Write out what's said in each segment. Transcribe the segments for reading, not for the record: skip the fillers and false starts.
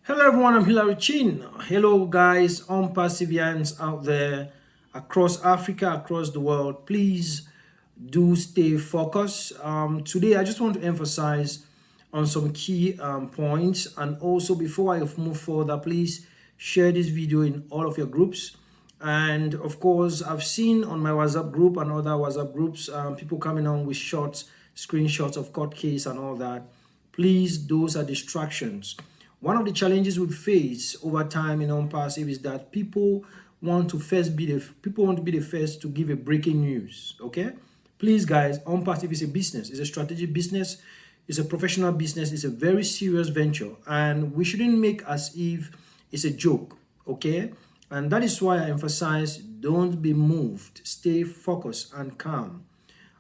Hello everyone, I'm Hilary Chin. Hello guys, onpassivians out there across Africa, across the world. Please do stay focused. Today I just want to emphasize on some key points, and also before I move further, please share this video in all of your groups. And of course, I've seen on my WhatsApp group and other WhatsApp groups people coming on with shots, screenshots of court case and all that. Please, those are distractions. One of the challenges we face over time in OnPassive is that people want to be the first to give a breaking news. Okay, please, guys, OnPassive is a business. It's a strategic business. It's a professional business. It's a very serious venture, and we shouldn't make as if it's a joke. Okay, and that is why I emphasize: don't be moved. Stay focused and calm.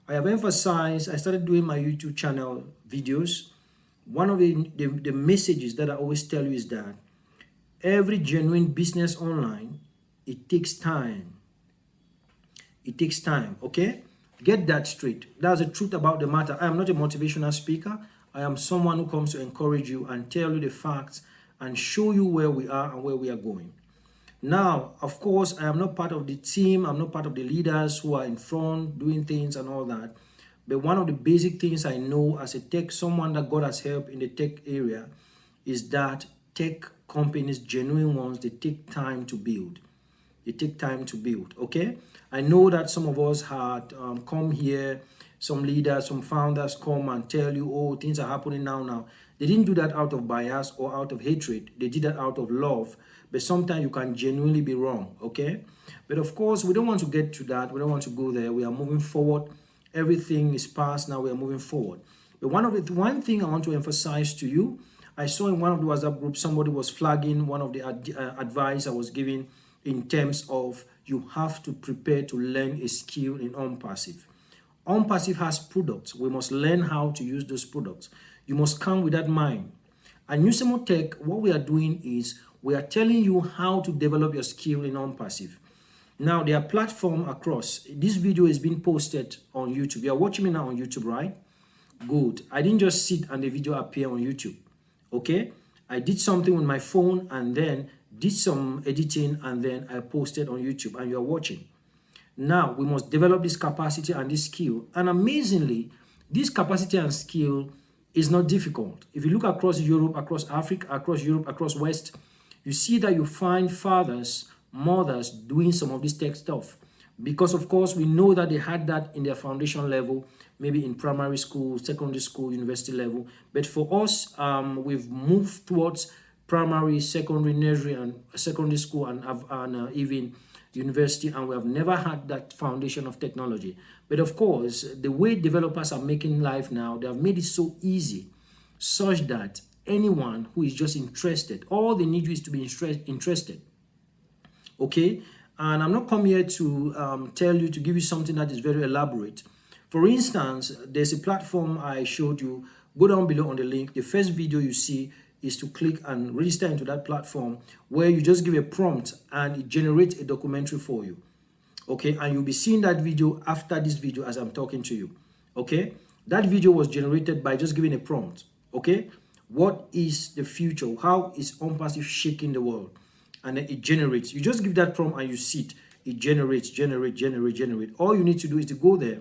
I have emphasized. I started doing my YouTube channel videos. One of the messages that I always tell you is that every genuine business online, it takes time. It takes time, okay? Get that straight. That's the truth about the matter. I am not a motivational speaker. I am someone who comes to encourage you and tell you the facts and show you where we are and where we are going. Now, of course, I am not part of the team. I'm not part of the leaders who are in front doing things and all that. But one of the basic things I know as a someone that God has helped in the tech area, is that tech companies, genuine ones, they take time to build. They take time to build, okay? I know that some of us had come here, some leaders, some founders come and tell you, oh, things are happening now. They didn't do that out of bias or out of hatred. They did that out of love. But sometimes you can genuinely be wrong, okay? But of course, we don't want to get to that. We don't want to go there. We are moving forward. Everything is past. Now we are moving forward. But one thing I want to emphasize to you, I saw in one of the WhatsApp groups, somebody was flagging one of the advice I was giving in terms of you have to prepare to learn a skill in OnPassive. OnPassive has products. We must learn how to use those products. You must come with that mind. At Newsemo Tech, what we are doing is we are telling you how to develop your skill in OnPassive. Now, there are platforms across. This video is being posted on YouTube. You are watching me now on YouTube, right? Good. I didn't just sit and the video appear on YouTube. Okay? I did something with my phone and then did some editing and then I posted on YouTube and you are watching. Now, we must develop this capacity and this skill. And amazingly, this capacity and skill is not difficult. If you look across Europe, across Africa, across Europe, across West, you see that you find fathers, mothers doing some of this tech stuff, because of course we know that they had that in their foundation level, maybe in primary school, secondary school, university level. But for us, we've moved towards primary, secondary, nursery, and secondary school, and even university, and we have never had that foundation of technology. But of course, the way developers are making life now, they have made it so easy, such that anyone who is just interested, all they need you is to be interested. Okay, and I'm not come here to tell you, to give you something that is very elaborate. For instance, there's a platform I showed you. Go down below on the link. The first video you see is to click and register into that platform, where you just give a prompt and it generates a documentary for you. Okay, and you'll be seeing that video after this video as I'm talking to you. Okay, that video was generated by just giving a prompt. Okay, what is the future? How is OnPassive shaking the world? And then it generates. You just give that prompt and you see it generates. All you need to do is to go there,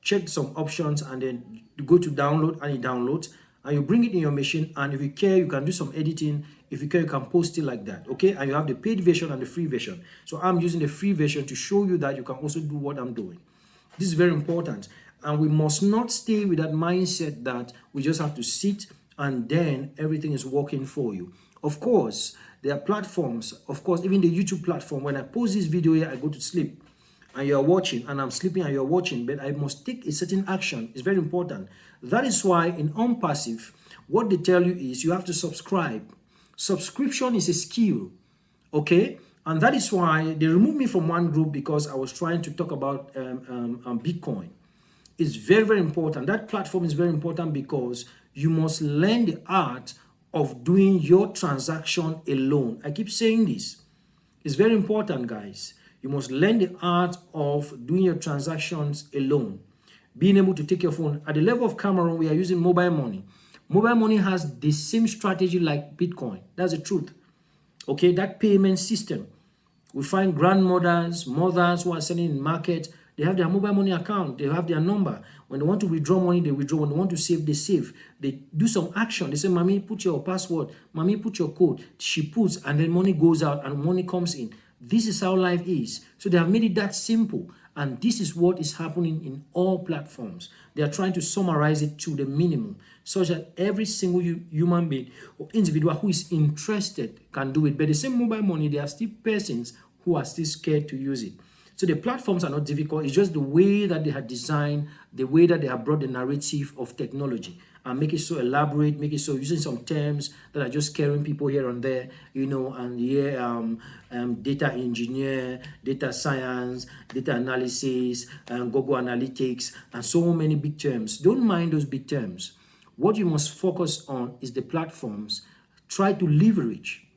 check some options, and then you go to download, and it downloads, and you bring it in your machine. And if you care, you can do some editing. If you care, you can post it like that. Okay, and you have the paid version and the free version. So I'm using the free version to show you that you can also do what I'm doing. This is very important, and we must not stay with that mindset that we just have to sit and then everything is working for you. Of course, there are platforms, of course, even the YouTube platform. When I post this video here, I go to sleep and you're watching, and I'm sleeping and you're watching, but I must take a certain action. It's very important. That is why in OnPassive, what they tell you is you have to subscribe. Subscription is a skill, okay? And that is why they removed me from one group, because I was trying to talk about Bitcoin. It's very, very important. That platform is very important because you must learn the art of doing your transaction alone. I keep saying this. It's very important, guys. You must learn the art of doing your transactions alone. Being able to take your phone. At the level of Cameroon, we are using mobile money. Mobile money has the same strategy like Bitcoin. That's the truth. Okay, that payment system. We find grandmothers, mothers who are selling in market. They have their mobile money account. They have their number. When they want to withdraw money, they withdraw. When they want to save, they save. They do some action. They say, "Mommy, put your password. Mommy, put your code." She puts, and then money goes out and money comes in. This is how life is. So they have made it that simple. And this is what is happening in all platforms. They are trying to summarize it to the minimum, such that every single human being or individual who is interested can do it. But the same mobile money, there are still persons who are still scared to use it. So the platforms are not difficult. It's just the way that they have designed, the way that they have brought the narrative of technology and make it so elaborate, make it so using some terms that are just scaring people here and there, and data engineer, data science, data analysis, and Google Analytics, and so many big terms. Don't mind those big terms. What you must focus on is the platforms. Try to leverage.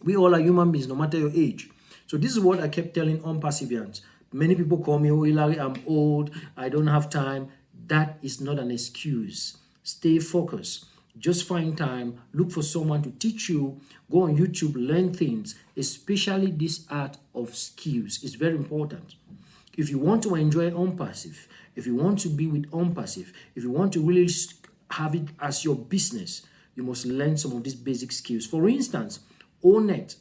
We all are human beings, no matter your age. So this is what I kept telling onpassivians. Many people call me, "Oh, Hilary, I'm old. I don't have time." That is not an excuse. Stay focused. Just find time. Look for someone to teach you. Go on YouTube, learn things, especially this art of skills. It's very important. If you want to enjoy onpassive, if you want to be with onpassive, if you want to really have it as your business, you must learn some of these basic skills. For instance, Onet.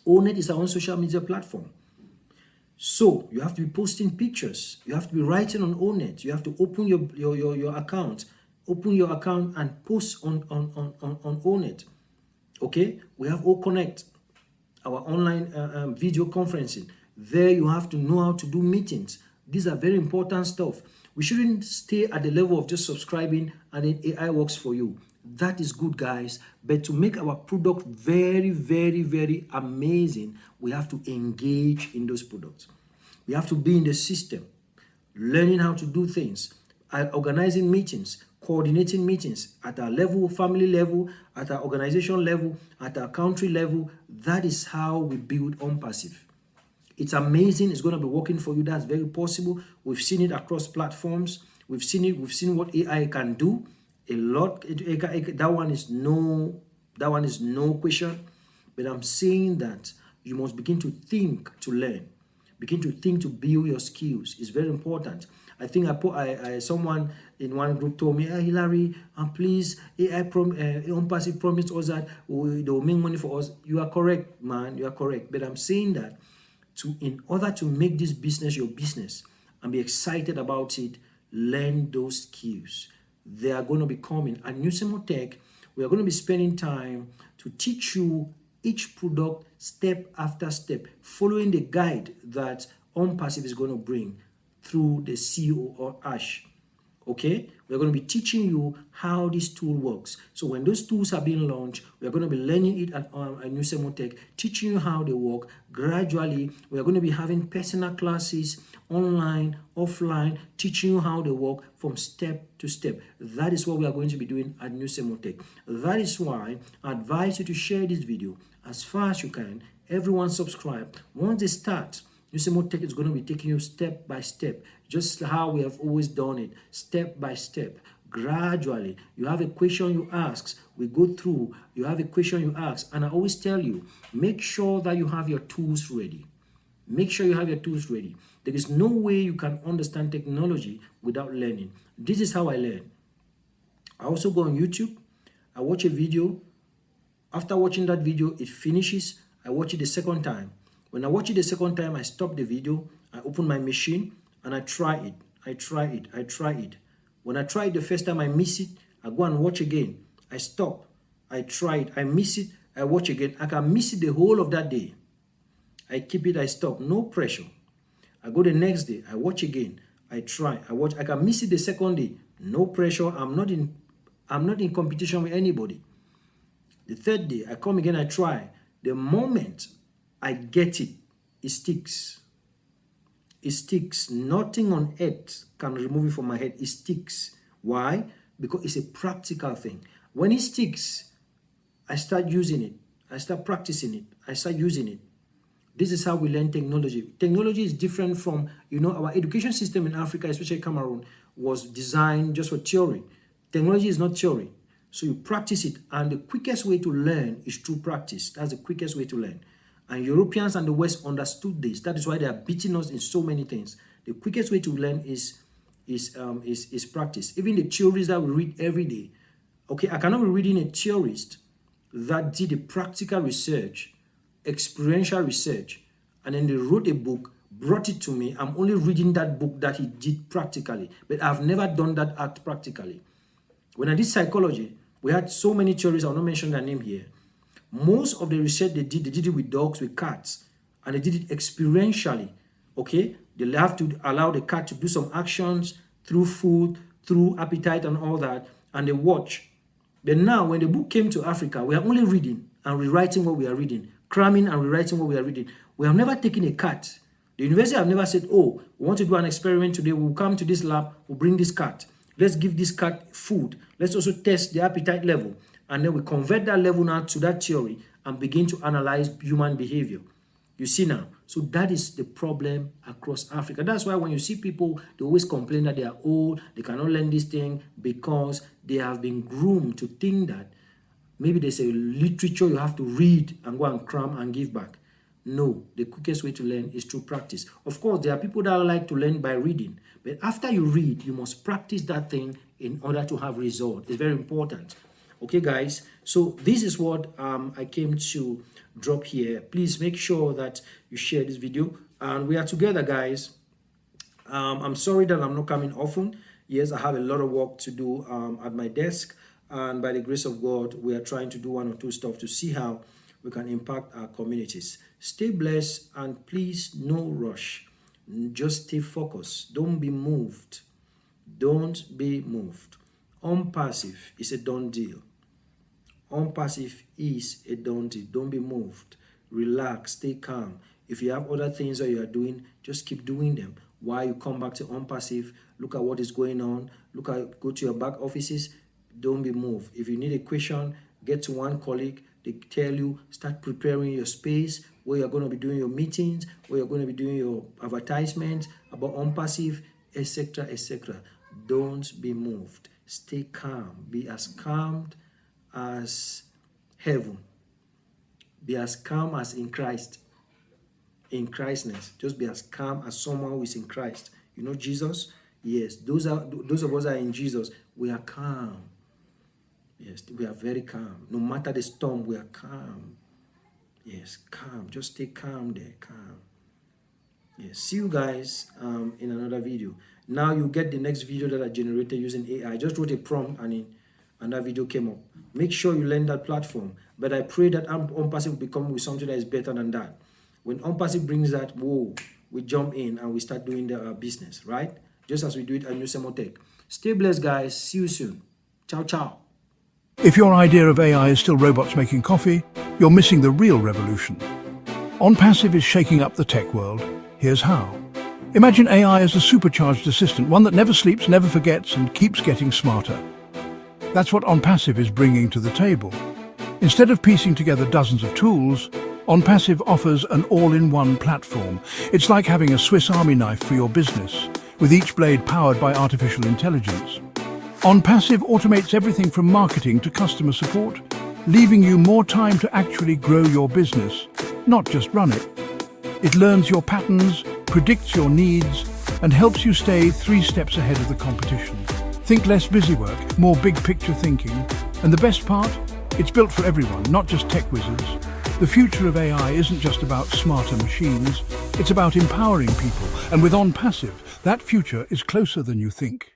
Onet is our own social media platform. So you have to be posting pictures. You have to be writing on Onet. You have to open your account. Open your account and post on Onet. Okay? We have OConnect, our online video conferencing. There you have to know how to do meetings. These are very important stuff. We shouldn't stay at the level of just subscribing and then AI works for you. That is good, guys. But to make our product very, very, very amazing, we have to engage in those products. We have to be in the system, learning how to do things, organizing meetings, coordinating meetings at our level, family level, at our organization level, at our country level. That is how we build onpassive. It's amazing. It's going to be working for you. That's very possible. We've seen it across platforms. We've seen it. We've seen what AI can do. A lot. That one is no question. But I'm saying that you must begin to think to learn. Begin to think to build your skills. It's very important. I think someone in one group told me, "Hey, Hilary, please, AI onpassive promised us that they will make money for us." You are correct, man. You are correct. But I'm saying that in order to make this business your business and be excited about it, learn those skills. They are going to be coming. At Nusemo Tech, we are going to be spending time to teach you each product step after step, following the guide that onpassive is going to bring through the CEO or Ash. Okay, we're going to be teaching you how this tool works. So when those tools are being launched, we're going to be learning it at Nusemo Tech, teaching you how they work. Gradually, we're going to be having personal classes, online, offline, teaching you how they work from step to step. That is what we are going to be doing at Nusemo Tech. That is why I advise you to share this video as far as you can. Everyone subscribe. Once they start, Nusemo Tech is going to be taking you step by step, just how we have always done it, step by step, gradually. You have a question you ask, we go through. You have a question you ask, and I always tell you, make sure that you have your tools ready. Make sure you have your tools ready. There is no way you can understand technology without learning. This is how I learn. I also go on YouTube. I watch a video. After watching that video, it finishes. I watch it the second time. When I watch it the second time, I stop the video, I open my machine, and I try it. I try it. When I try it the first time, I miss it, I go and watch again. I stop. I try it. I miss it, I watch again. I can miss it the whole of that day. I keep it, I stop. No pressure. I go the next day, I watch again. I try, I watch. I can miss it the second day. No pressure. I'm not in competition with anybody. The third day, I come again, I try. The moment I get it, it sticks. It sticks. Nothing on earth can remove it from my head. It sticks. Why? Because it's a practical thing. When it sticks, I start using it. I start practicing it. I start using it. This is how we learn technology. Technology is different from, our education system in Africa, especially Cameroon, was designed just for theory. Technology is not theory. So you practice it. And the quickest way to learn is through practice. That's the quickest way to learn. And Europeans and the West understood this. That is why they are beating us in so many things. The quickest way to learn is practice. Even the theories that we read every day. Okay, I cannot be reading a theorist that did a practical research, experiential research, and then they wrote a book, brought it to me. I'm only reading that book that he did practically, but I've never done that act practically. When I did psychology, we had so many theories, I'll not mention their name here. Most of the research they did it with dogs, with cats, and they did it experientially, okay? They have to allow the cat to do some actions through food, through appetite and all that, and they watch. Then now, when the book came to Africa, we are only reading and rewriting what we are reading, cramming and rewriting what we are reading. We have never taken a cat. The university have never said, oh, we want to do an experiment today. We'll come to this lab, we'll bring this cat. Let's give this cat food. Let's also test the appetite level. And then we convert that level now to that theory and begin to analyze human behavior. You see now? So that is the problem across Africa. That's why when you see people, they always complain that they are old, they cannot learn this thing because they have been groomed to think that maybe there's a literature you have to read and go and cram and give back. No, the quickest way to learn is through practice. Of course, there are people that like to learn by reading. But after you read, you must practice that thing in order to have results. It's very important. Okay, guys? So this is what I came to drop here. Please make sure that you share this video. And we are together, guys. I'm sorry that I'm not coming often. Yes, I have a lot of work to do at my desk. And by the grace of God, we are trying to do one or two stuff to see how we can impact our communities. Stay blessed and please, no rush. Just stay focused. Don't be moved. Don't be moved. Onpassive is a done deal. Onpassive is a done deal. Don't be moved. Relax. Stay calm. If you have other things that you are doing, just keep doing them. While you come back to onpassive, look at what is going on. Go to your back offices. Don't be moved. If you need a question, get to one colleague. They tell you, start preparing your space, where you're going to be doing your meetings, where you're going to be doing your advertisements about onpassive, etc., etc. Don't be moved. Stay calm. Be as calm as heaven. Be as calm as in Christ. In Christness. Just be as calm as someone who is in Christ. You know Jesus? Yes. Those of us that are in Jesus, we are calm. Yes, we are very calm. No matter the storm, we are calm. Yes, calm. Just stay calm there. Calm. Yes, see you guys in another video. Now you get the next video that I generated using AI. I just wrote a prompt and that video came up. Make sure you learn that platform. But I pray that onpassive will become with something that is better than that. When onpassive brings that, whoa, we jump in and we start doing the business, right? Just as we do it at New Semotech. Stay blessed, guys. See you soon. Ciao, ciao. If your idea of AI is still robots making coffee, you're missing the real revolution. onpassive is shaking up the tech world. Here's how. Imagine AI as a supercharged assistant, one that never sleeps, never forgets, and keeps getting smarter. That's what onpassive is bringing to the table. Instead of piecing together dozens of tools, onpassive offers an all-in-one platform. It's like having a Swiss Army knife for your business, with each blade powered by artificial intelligence. onpassive automates everything from marketing to customer support, leaving you more time to actually grow your business, not just run it. It learns your patterns, predicts your needs, and helps you stay 3 steps ahead of the competition. Think less busy work, more big picture thinking. And the best part? It's built for everyone, not just tech wizards. The future of AI isn't just about smarter machines, it's about empowering people. And with onpassive, that future is closer than you think.